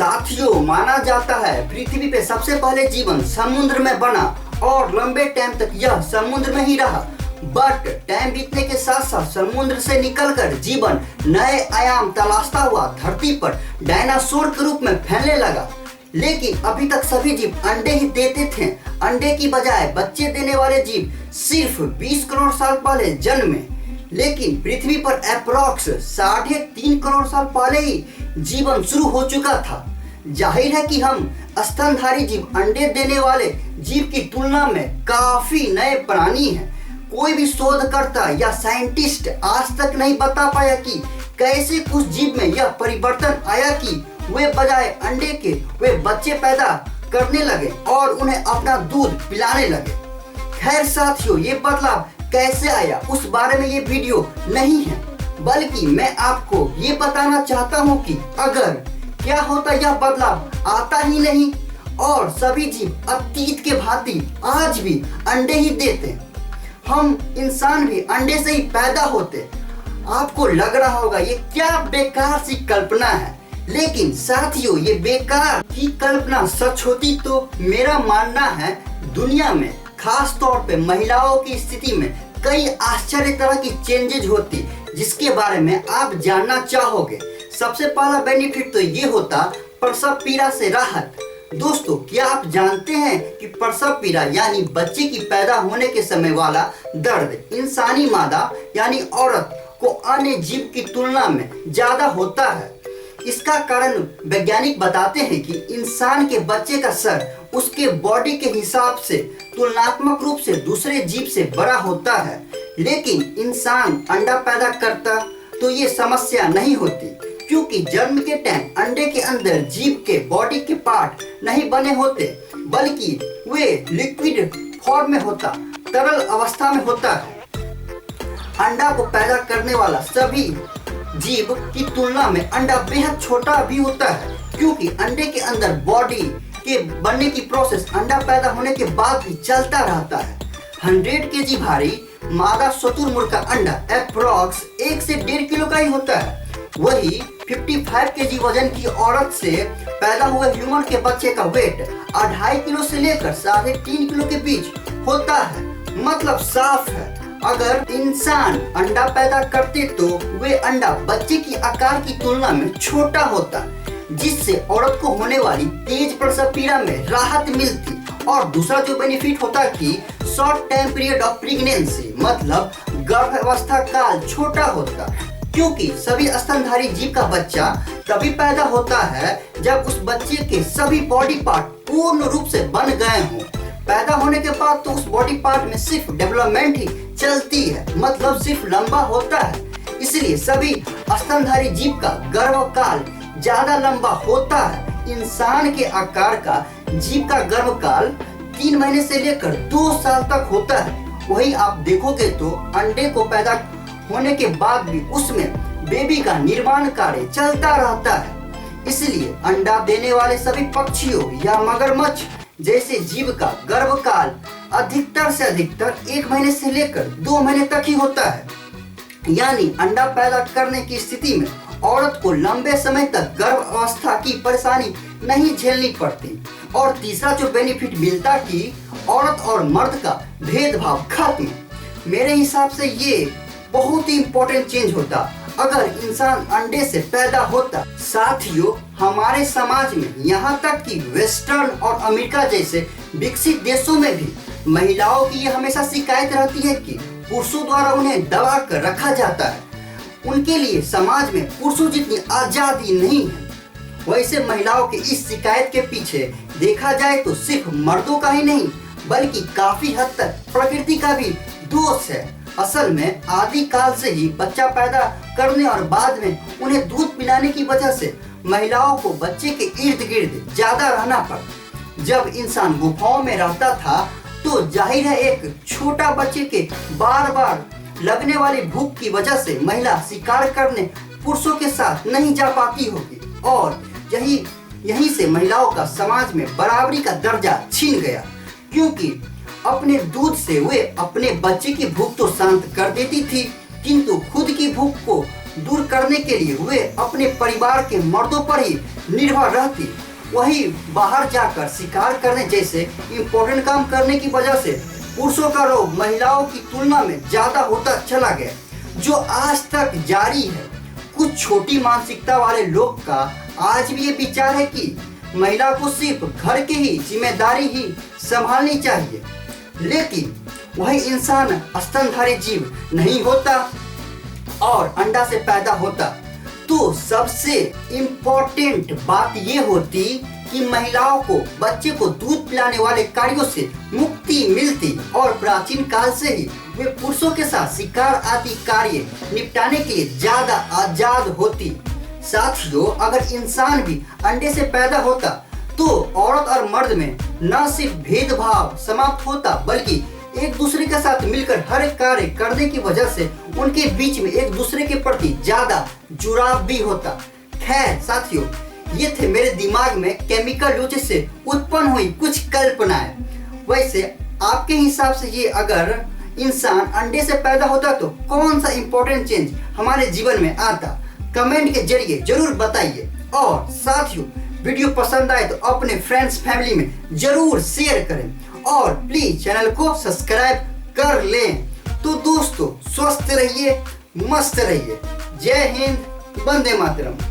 साथियों, माना जाता है पृथ्वी पे सबसे पहले जीवन समुद्र में बना और लंबे टाइम तक यह समुद्र में ही रहा। बट टाइम बीतने के साथ साथ समुद्र से निकलकर जीवन नए आयाम तलाशता हुआ धरती पर डायनासोर के रूप में फैलने लगा। लेकिन अभी तक सभी जीव अंडे ही देते थे। अंडे की बजाय बच्चे देने वाले जीव सिर्फ 20 करोड़ साल पहले जन्मे। लेकिन पृथ्वी पर अप्रॉक्स 3.5 करोड़ साल पहले ही जीवन शुरू हो चुका था। जाहिर है कि हम स्तनधारी जीव अंडे देने वाले जीव की तुलना में काफी नए प्राणी हैं। कोई भी शोधकर्ता या साइंटिस्ट आज तक नहीं बता पाया कि कैसे उस जीव में यह परिवर्तन आया कि वे बजाय अंडे के वे बच्चे पैदा करने लगे और उन्हें अपना दूध पिलाने लगे। खैर साथियों, ये बदलाव कैसे आया उस बारे में ये वीडियो नहीं है, बल्कि मैं आपको ये बताना चाहता हूँ कि अगर क्या होता यह बदलाव आता ही नहीं और सभी जीव अतीत के भांति आज भी अंडे ही देते, हम इंसान भी अंडे से ही पैदा होते। आपको लग रहा होगा ये क्या बेकार सी कल्पना है, लेकिन साथियों ये बेकार की कल्पना सच होती तो मेरा मानना है दुनिया में खास तौर पे महिलाओं की स्थिति में कई आश्चर्य तरह की चेंजेज होती, जिसके बारे में आप जानना चाहोगे। सबसे पहला बेनिफिट तो ये होता प्रसव पीड़ा से राहत। दोस्तों, क्या आप जानते हैं कि प्रसव पीड़ा यानी बच्चे की पैदा होने के समय वाला दर्द इंसानी मादा यानी औरत को अन्य जीव की तुलना में ज्यादा होता है। इसका कारण वैज्ञानिक बताते हैं कि इंसान के बच्चे का सर उसके बॉडी के हिसाब से तुलनात्मक रूप से दूसरे जीव से बड़ा होता है। लेकिन इंसान अंडा पैदा करता तो ये समस्या नहीं होती, क्योंकि जन्म के टाइम अंडे के अंदर जीव के बॉडी के पार्ट नहीं बने होते, बल्कि वे लिक्विड फॉर्म में होता, तरल अवस्था में होता है। अंडा को पैदा करने वाला सभी जीव की तुलना में अंडा बेहद छोटा भी होता है, क्योंकि अंडे के अंदर बॉडी के बनने की प्रोसेस अंडा पैदा होने के बाद भी चलता रहता है। 100 केजी भारी मादा शुतुरमुर्ग का अंडा अप्रॉक्स 1 से 1.5 किलो का ही होता है। वही 55 केजी वजन की औरत से पैदा हुए ह्यूमन के बच्चे का वेट 2.5 किलो से लेकर 3.5 किलो के बीच होता है। मतलब साफ है, अगर इंसान अंडा पैदा करते तो वे अंडा बच्चे की आकार की तुलना में छोटा होता, जिससे औरत को होने वाली तेज प्रसव पीड़ा में राहत मिलती। और दूसरा जो बेनिफिट होता कि short time period of pregnancy मतलब गर्भावस्था काल छोटा होता, क्योंकि सभी स्तनधारी जीव का बच्चा तभी पैदा होता है जब उस बच्चे के सभी बॉडी पार्ट पूर्ण रूप से बन गए हों। पैदा होने के बाद तो उस बॉडी पार्ट में सिर्फ डेवलपमेंट ही चलती है, मतलब सिर्फ लंबा होता है। इसलिए सभी स्तनधारी जीव का गर्भकाल ज्यादा लंबा होता है। इंसान के आकार का जीव का गर्भकाल 3 महीने से लेकर 2 साल तक होता है। वही आप देखोगे तो अंडे को पैदा होने के बाद भी उसमें बेबी का निर्माण कार्य चलता रहता है। इसलिए अंडा देने वाले सभी पक्षियों या मगरमच्छ जैसे जीव का गर्भकाल अधिकतर से अधिकतर 1 महीने से लेकर 2 महीने तक ही होता है। यानी अंडा पैदा करने की स्थिति में औरत को लंबे समय तक गर्भ अवस्था की परेशानी नहीं झेलनी पड़ती। और तीसरा जो बेनिफिट मिलता कि औरत और मर्द का भेदभाव खत्म। मेरे हिसाब से ये बहुत ही इम्पोर्टेंट चेंज होता अगर इंसान अंडे से पैदा होता। साथियों, हमारे समाज में यहाँ तक कि वेस्टर्न और अमेरिका जैसे विकसित देशों में भी महिलाओं की ये हमेशा शिकायत रहती है कि पुरुषों द्वारा उन्हें दबा कर रखा जाता है। उनके लिए समाज में पुरुषों जितनी आजादी नहीं है। वैसे महिलाओं की इस शिकायत के पीछे देखा जाए तो सिर्फ मर्दों का ही नहीं, बल्कि काफी हद तक प्रकृति का भी दोष है। असल में आदि काल से ही बच्चा पैदा करने और बाद में उन्हें दूध पिलाने की वजह से महिलाओं को बच्चे के इर्द गिर्द ज्यादा रहना पड़ता। जब इंसान गुफाओं में रहता था तो जाहिर है एक छोटा बच्चे के बार बार लगने वाली भूख की वजह से महिला शिकार करने पुरुषों के साथ नहीं जा पाती होगी, और यहीं से महिलाओं का समाज में बराबरी का दर्जा छीन गया, क्योंकि अपने दूध से वे अपने बच्चे की भूख तो शांत कर देती थी, किंतु खुद की भूख को दूर करने के लिए वे अपने परिवार के मर्दों पर ही निर्भर रहती, वही बाहर जाकर शिकार करने जैसे इम्पोर्टेंट काम करने की वजह से पुरुषों का रोग महिलाओं की तुलना में ज्यादा होता चला गया, जो आज तक जारी है। कुछ छोटी मानसिकता वाले लोग का आज भी ये विचार है कि महिला को सिर्फ घर की ही जिम्मेदारी ही संभालनी चाहिए, लेकिन वही इंसान स्तनधारी जीव नहीं होता और अंडा से पैदा होता तो सबसे इम्पोर्टेंट बात ये होती कि महिलाओं को बच्चे को दूध पिलाने वाले कार्यों से मुक्ति मिलती और प्राचीन काल से ही वे पुरुषों के साथ शिकार आदि कार्य निपटाने के लिए ज्यादा आजाद होती। साथियों, अगर इंसान भी अंडे से पैदा होता तो औरत और मर्द में न सिर्फ भेदभाव समाप्त होता बल्कि एक दूसरे के साथ मिलकर हर कार्य करने की वजह से उनके बीच में एक दूसरे के प्रति ज्यादा जुड़ाव भी होता। खैर साथियों, ये थे मेरे दिमाग में केमिकल यूजेस से उत्पन्न हुई कुछ कल्पनाएं। वैसे आपके हिसाब से ये अगर इंसान अंडे से पैदा होता तो कौन सा इंपॉर्टेंट चेंज हमारे जीवन में आता, कमेंट के जरिए जरूर बताइए। और साथियों, वीडियो पसंद आए तो अपने फ्रेंड्स फैमिली में जरूर शेयर करें और प्लीज चैनल को सब्सक्राइब कर लें। तो दोस्तों, स्वस्थ रहिए, मस्त रहिए। जय हिंद, वंदे मातरम।